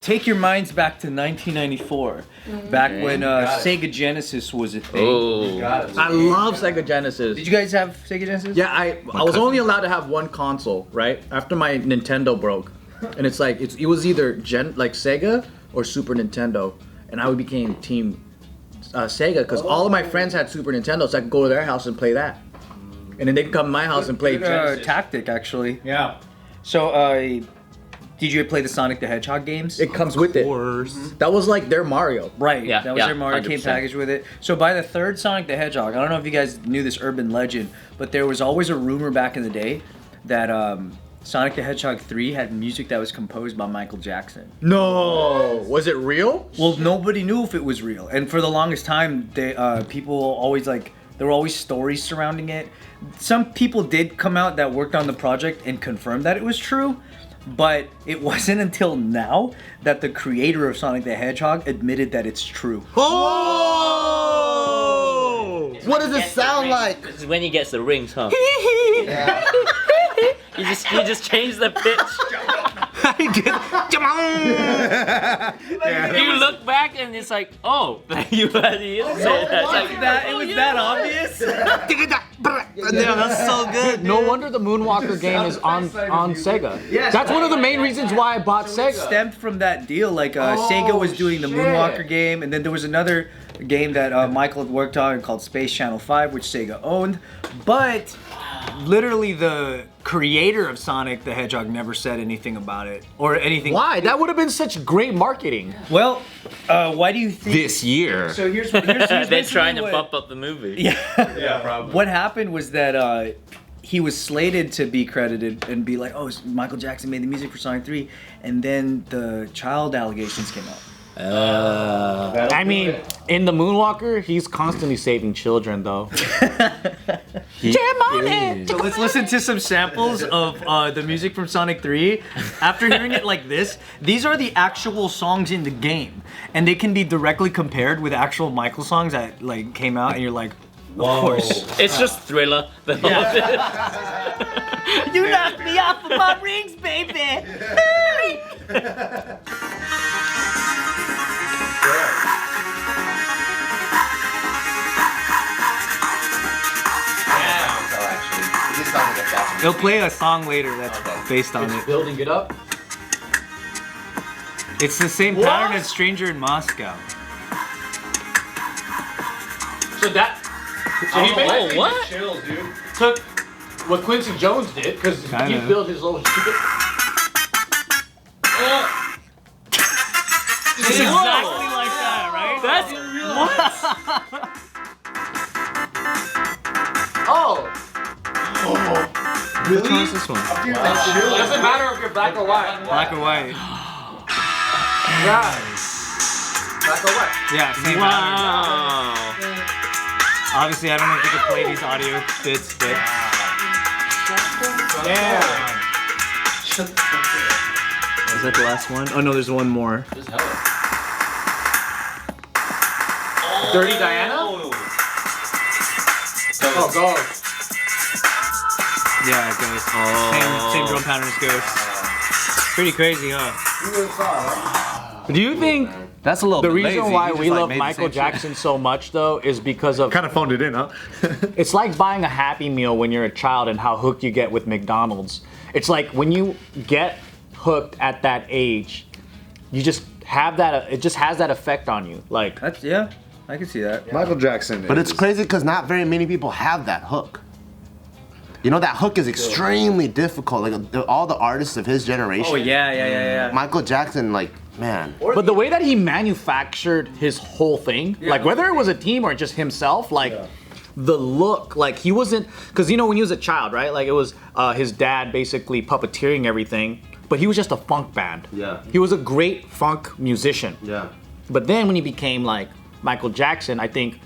Take your minds back to 1994, back when Sega Genesis was a thing. Oh, I love Sega Genesis. Did you guys have Sega Genesis? Yeah, I was only allowed to have one console, right? After my Nintendo broke, and it's like it was either Sega or Super Nintendo, and I became team Sega because all of my friends had Super Nintendo, so I could go to their house and play that, and then they could come to my house and play Genesis. Tactic, actually. Yeah. So, did you play the Sonic the Hedgehog games? It comes with it. That was like their Mario. Right, Yeah, that was yeah, their Mario, came 100%. packaged with it. So by the third Sonic the Hedgehog, I don't know if you guys knew this urban legend, but there was always a rumor back in the day that Sonic the Hedgehog 3 had music that was composed by Michael Jackson. No, was it real? Well, nobody knew if it was real, and for the longest time, people always there were always stories surrounding it. Some people did come out that worked on the project and confirmed that it was true, but it wasn't until now that the creator of Sonic the Hedgehog admitted that it's true. Oh! What does it sound like? This is when he gets the rings, huh? You just change the pitch. You look back and it's like, oh, you had the inside. It was that obvious? Yeah, that's so good. No wonder the Moonwalker game is on Sega. Yes. That's one of the main reasons why I bought Sega. Stemmed from that deal. Sega was doing the Moonwalker game, and then there was another game that Michael had worked on called Space Channel 5, which Sega owned. But literally the creator of Sonic the Hedgehog never said anything about it or anything. Why? That would have been such great marketing. Well, why do you think This year. So here's They're basically trying to what- bump up the movie. Yeah, probably. What happened was that he was slated to be credited and be like, oh, Michael Jackson made the music for Sonic 3, and then the child allegations came out. I mean, in the Moonwalker, he's constantly saving children, though. So let's listen to some samples of the music from Sonic 3. After hearing it like this, these are the actual songs in the game, and they can be directly compared with actual Michael songs that came out, and you're like, of course. It's just Thriller. The whole thing. You knocked me off of my rings, baby. He'll play a song later that's based on it. Building it up. It's the same pattern as Stranger in Moscow. So he basically what? chills, dude. Took what Quincy Jones did, because he Kinda. built his little stupid... It's exactly like that, right? That's Oh! Which one is this one? It doesn't matter if you're black or white. Black or white? Yeah. Black or white. Yeah, same pattern. wow. Obviously, I don't know if you can play these audio bits, but Yeah. is that the last one? Oh no, there's one more. Dirty Diana? Oh, go. Yeah, it goes. Same drum pattern as Ghost. Pretty crazy, huh? Do you think That's a little the bit reason lazy. why He we just, love made the Michael same shit. Jackson so much, though, is because of... Kind of phoned it in, huh? It's like buying a Happy Meal when you're a child and how hooked you get with McDonald's. It's like when you get hooked at that age, you just have that, it just has that effect on you. Like, That's I can see that. Michael Jackson. But it's crazy because not very many people have that hook. You know, that hook is extremely difficult. Like all the artists of his generation. Oh yeah. Michael Jackson, man. but the way that he manufactured his whole thing, like whether it was a team or just himself, the look, he wasn't, because when he was a child, right? It was his dad basically puppeteering everything, but he was just a funk band. Yeah. He was a great funk musician. Yeah. But then when he became Michael Jackson, I think,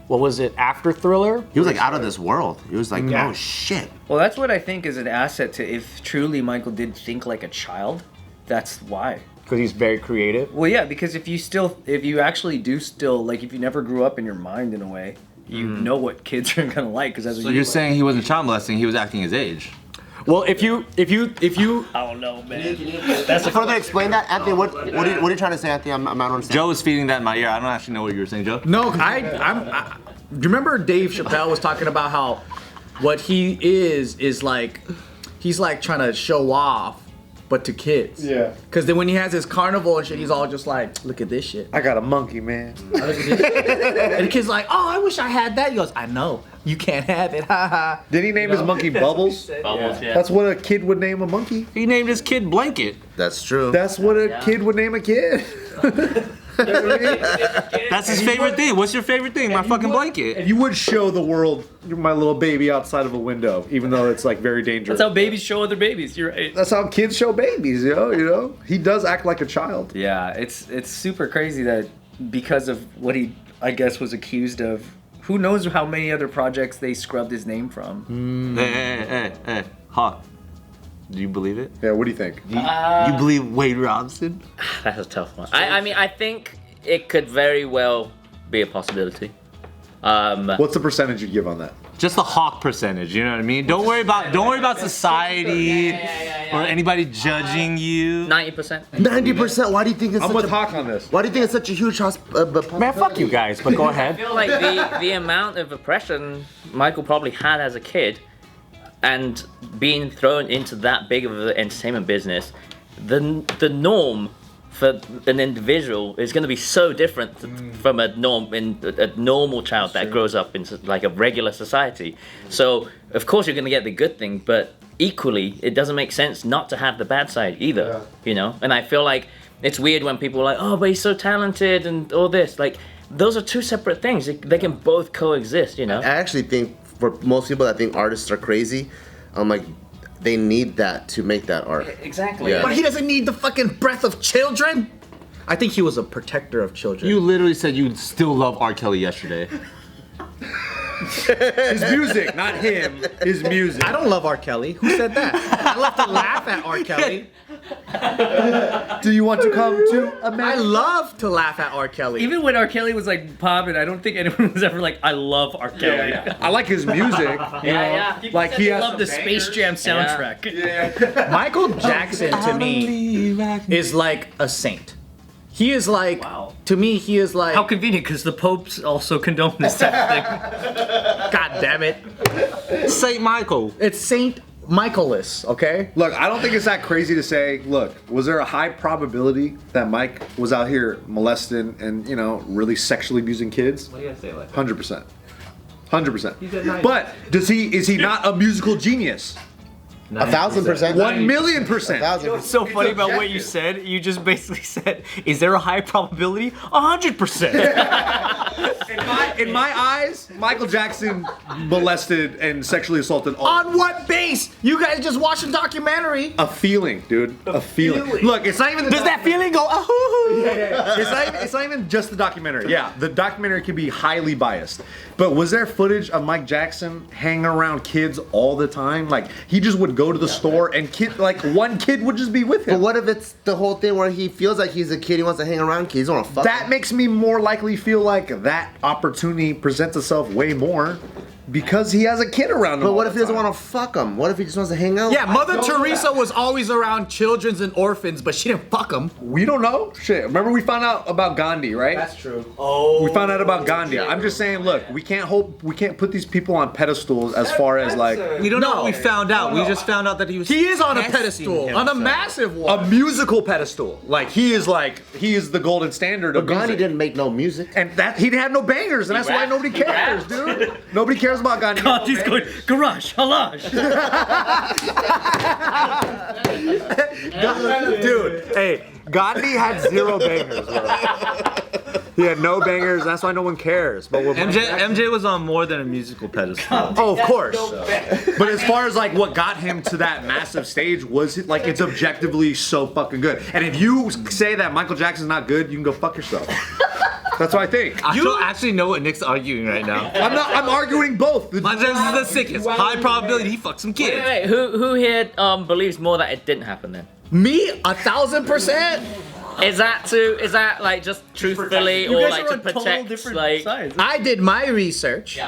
what was it, after Thriller? He was out of this world. He was Yeah. oh shit. Well, that's what I think is an asset to if truly Michael did think like a child. That's why. Because he's very creative. Well, yeah, because if you actually do still if you never grew up in your mind in a way, you know what kids are gonna like. Because So you're saying he wasn't child molesting, he was acting his age. Well, if you I don't know, man. That's To further explain that, Anthony, what are you trying to say, Anthony? I'm not understanding. Joe was feeding that in my ear. I don't actually know what you were saying, Joe. no, do you remember Dave Chappelle was talking about how what he is like he's like trying to show off, but to kids. Yeah. Because then when he has his carnival and shit, he's all just like, look at this shit. I got a monkey, man. And the kid's like, oh, I wish I had that. He goes, I know. You can't have it. Ha ha. Did he name his monkey Bubbles? Bubbles, yeah. That's what a kid would name a monkey. He named his kid Blanket. That's true. That's what a kid would name a kid. That's his favorite thing. What's your favorite thing? My fucking blanket. And you would show the world my little baby outside of a window, even though it's like very dangerous. how babies show other babies. You're right. That's how kids show babies, you know? He does act like a child. Yeah, it's super crazy that because of what he, I guess, was accused of. Who knows how many other projects they scrubbed his name from? Hey, Hawk. Do you believe it? Yeah, what do you think? You believe Wade Robson? That's a tough one. I mean, I think it could very well be a possibility. What's the percentage you'd give on that? Just the Hawk percentage, you know what I mean? Don't worry about society or anybody judging you. 90%. 90%. Why do you think it's I'm such with a, Hawk on this. Why do you think it's such a huge Man, fuck you guys, but go ahead. I feel like the amount of oppression Michael probably had as a kid and being thrown into that big of an entertainment business, the norm for an individual is going to be so different from a normal child that grows up in like a regular society. So of course you're going to get the good thing, but equally it doesn't make sense not to have the bad side either. You know, and I feel like it's weird when people are like, oh, but he's so talented and all this. Like those are two separate things. They can both coexist. You know. I actually think for most people that think artists are crazy, like they need that to make that art. Exactly. Yeah. But he doesn't need the fucking breath of children. I think he was a protector of children. You literally said you still love R. Kelly yesterday. His music, not him. His music. I don't love R. Kelly. Who said that? I love to laugh at R. Kelly. Do you want to come to I America? love to laugh at R. Kelly. Even when R. Kelly was like popping, I don't think anyone was ever like, I love R. Kelly. I like his music. Yeah. Like he I has love the Space Jam soundtrack. Michael Jackson to me is like a saint. He is like, to me, he is like, How convenient, because the popes also condone this type of thing. God damn it. Saint Michael. It's Saint Michaelis, okay? Look, I don't think it's that crazy to say, look, was there a high probability that Mike was out here molesting and, you know, really sexually abusing kids? What do you guys say like 100%. 100%. But is he not a musical genius? 1,000%. 1,000,000%. 1,000%. What's so funny about what you said? You just basically said, is there a high probability? 100%. In my eyes, Michael Jackson molested and sexually assaulted all. On what base? You guys just watched a documentary. A feeling, dude. A feeling. Look, it's not even. Does that feeling go, oh? It's not even just the documentary. Yeah, the documentary can be highly biased. But was there footage of Mike Jackson hanging around kids all the time? Like he just would go to the store and like one kid would just be with him. But what if it's the whole thing where he feels like he's a kid, he wants to hang around kids, he don't want to fuck That them? makes me more likely feel like that opportunity presents itself way more because he has a kid around him. But all what if the he doesn't time. want to fuck them? What if he just wants to hang out? Yeah, Mother Teresa was always around children and orphans, but she didn't fuck them. We don't know. Shit. Remember we found out about Gandhi, right? That's true. We found out about Gandhi. I'm just saying, look, we can't put these people on pedestals as far as like We don't know what we found out. We just found out that he was. He is on a testing pedestal, himself. on a massive one. a musical pedestal. Like he is the golden standard of But Gandhi music. didn't make no music. And that he had no bangers, and that's why nobody cares, dude. Nobody cares about Gandhi. He's going, garage, halage. Dude, hey, Gandhi had zero bangers, bro. He had no bangers, that's why no one cares. But MJ was on more than a musical pedestal. oh, of course. But as far as like what got him to that massive stage was like it's objectively so fucking good. And if you say that Michael Jackson's not good, you can go fuck yourself. That's what I think. I don't actually know what Nick's arguing right now. I'm arguing both. My Jackson's the sickest. High probability he fucked some kids. Wait, who here believes more that it didn't happen then? Me, 1,000%. Is that like just truthfully You or guys like are to on total protect different like? sides. I did my research.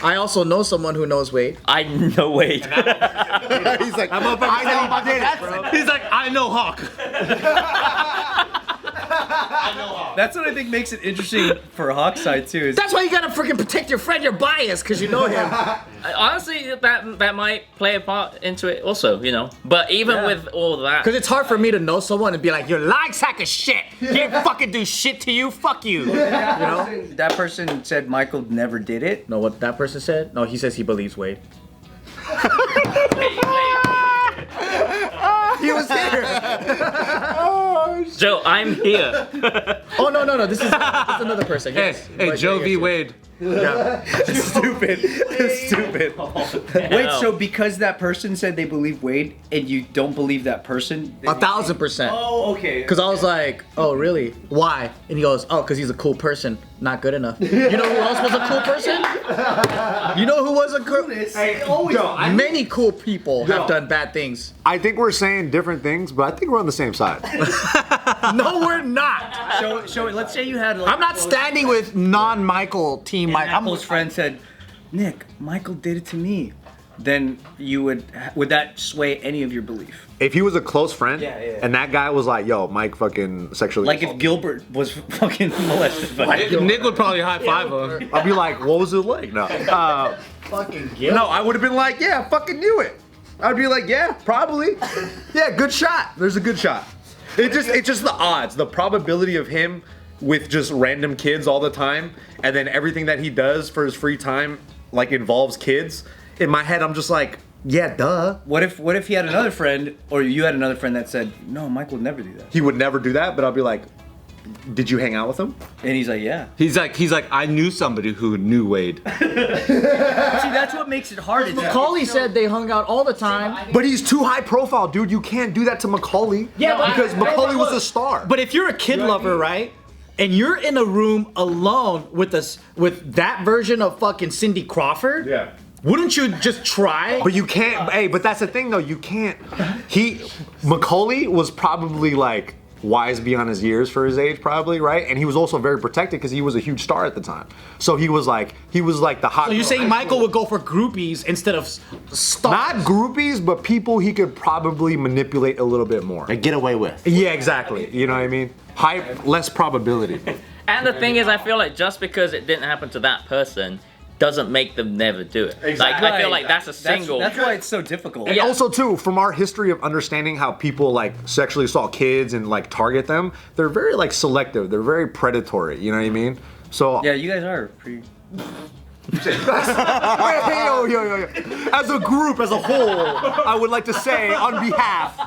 I also know someone who knows Wade. I know Wade. He's like, I know about that, bro. He's like, I know Hawk. That's what I think makes it interesting for Hawk's side too. Is That's why you gotta freaking protect your friend. You're biased because you know him. Honestly, that might play a part into it also, you know. But even with all that, Because it's hard for me to know someone and be like, you're a lying sack of shit. He didn't fucking do shit to you. Fuck you. You know? that person said Michael never did it. No, what that person said? No, he says he believes Wade. He was here. Joe, I'm here. Oh no. This is another person. Yes. Hey, Right, Joe yeah, V. yeah. Wade. Yeah. Stupid. Stupid. Wait, so because that person said they believe Wade and you don't believe that person? 1,000%. Oh, okay. Because I was like, oh really? Why? And he goes, oh, because he's a cool person. Not good enough. You know who else was a cool person? You know who was a cool? Many cool people have done bad things. I think we're saying different things, but I think we're on the same side. No, we're not. So let's say you had. Like, I'm not standing with non-Michael team. And Mike. I'm Apple's friend said, Nick, Michael did it to me. Then you would that sway any of your belief? If he was a close friend, Yeah. and that guy was like, "Yo, Mike, fucking sexually," Like if assaulted Gilbert was fucking molested. Nick would probably high five him. I'd be like, "What was it like?" No, fucking no, I would have been like, "Yeah, fucking knew it." I'd be like, "Yeah, probably. Yeah, good shot. There's a good shot." It's just the odds, the probability of him with just random kids all the time, and then everything that he does for his free time like involves kids. In my head, I'm just like, yeah, duh. What if he had another friend, or you had another friend that said, no, Mike would never do that, He would never do that, but I'll be like, did you hang out with him? and he's like, yeah. He's like, I knew somebody who knew Wade. See, that's what makes it hard. It's Macaulay said they hung out all the time. But he's too high profile, dude. You can't do that to Macaulay. Yeah, but- because Macaulay was a star. But if you're a kid lover, right? And you're in a room alone with that version of fucking Cindy Crawford. yeah. Wouldn't you just try? But you can't. Hey, but that's the thing, though. You can't. Macaulay was probably like wise beyond his years for his age, probably, right? And he was also very protected because he was a huge star at the time. So he was like the hot. So you're saying Michael would go for groupies instead of stars? not groupies, but people he could probably manipulate a little bit more. And get away with. Yeah, exactly. You know what I mean? Less probability. And the thing is, I feel like just because it didn't happen to that person doesn't make them never do it. Like, I feel like that's a single. That's why it's so difficult. And also too, from our history of understanding how people like sexually assault kids and like target them, they're very like selective. They're very predatory. You know what I mean? So Yeah, you guys are pretty. Hey, yo. As a group, as a whole, I would like to say on behalf.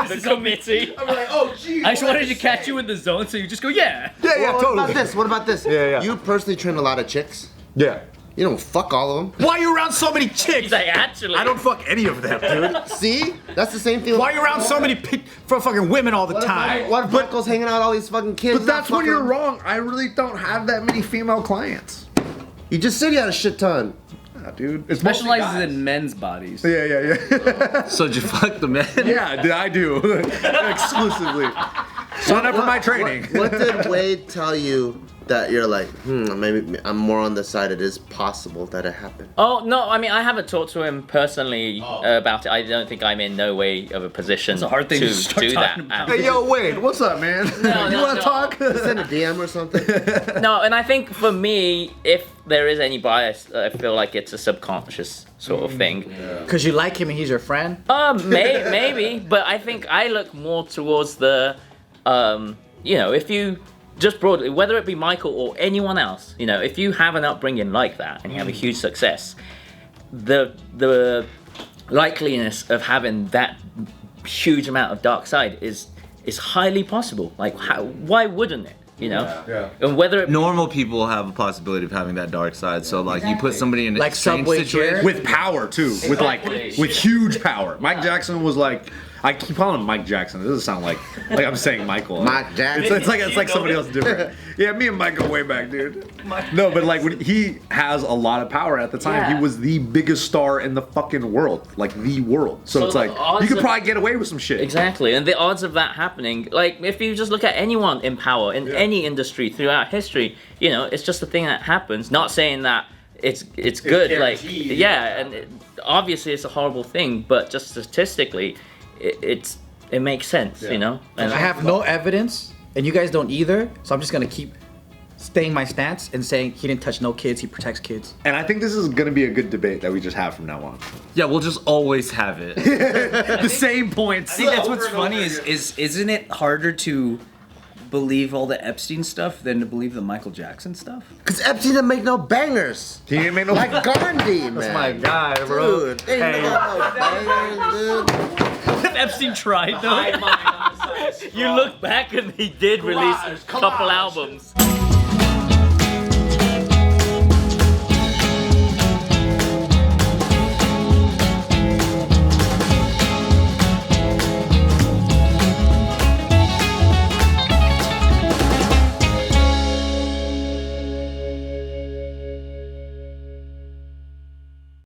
the committee. I just wanted to catch you in the zone, so you just go, yeah. Yeah, What totally. about this? What about this? Yeah. You personally train a lot of chicks. Yeah. You don't fuck all of them. Why are you around so many chicks? He's like, actually, I don't fuck any of them, dude. See? That's the same thing. Why are you around so many fucking women all the time? What if Michael's hanging out with all these fucking kids? But that's not when you're fucking- wrong. I really don't have that many female clients. You just said you had a shit ton. Yeah, dude. It's mostly Specializes guys. in men's bodies. Yeah. So did you fuck the man? Yeah, I do. Exclusively. Sign up for my training. What did Wade tell you that you're like, maybe I'm more on the side it is possible that it happened? Oh no! I mean, I haven't talked to him personally about it. I don't think I'm in no way of a position It's a hard thing to start do that. talking about. Hey, yo, Wade, what's up, man? You want to talk? Send a DM or something? No, and I think for me, if there is any bias, I feel like it's a subconscious sort of thing. Because you like him and he's your friend? Maybe, but I think I look more towards the, if you just broadly, whether it be Michael or anyone else, if you have an upbringing like that and you have a huge success, the likeliness of having that huge amount of dark side is highly possible. Like, why wouldn't it? Yeah. And whether it Normal people have a possibility of having that dark side. So like you put somebody in a Like strange Subway situation. Jared? With power too, with huge power. Mike Jackson was like, I keep calling him Mike Jackson. It doesn't sound like I'm saying Michael. Mike Jackson. It's like somebody else different. Yeah, me and Mike go way back, dude. No, but like when he has a lot of power at the time. Yeah. He was the biggest star in the fucking world, like the world. So it's the like odds you could of- probably get away with some shit. Exactly, and the odds of that happening, like if you just look at anyone in power in any industry throughout history, it's just a thing that happens. Not saying that it's good. Like guaranteed. yeah, and obviously it's a horrible thing, but just statistically, it makes sense, you know. And I have no evidence, and you guys don't either. So I'm just gonna keep staying my stance and saying he didn't touch no kids. He protects kids. And I think this is gonna be a good debate that we just have from now on. Yeah, we'll just always have it. The same points. I think that's what's funny is isn't it harder to believe all the Epstein stuff than to believe the Michael Jackson stuff? Cause Epstein didn't make no bangers. He didn't make no Like Gandhi, man. That's my guy, bro. Dude, they ain't got no bangers, dude. Epstein tried though. you look back and he did release a couple albums.